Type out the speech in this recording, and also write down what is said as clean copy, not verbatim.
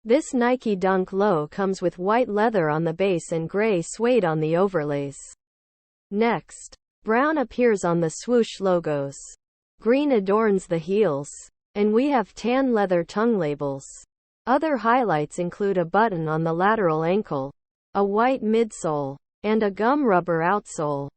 This Nike Dunk Low comes with white leather on the base and gray suede on the overlays. Next, brown appears on the swoosh logos. Green adorns the heels. And we have tan leather tongue labels. Other highlights include a button on the lateral ankle, a white midsole, and a gum rubber outsole.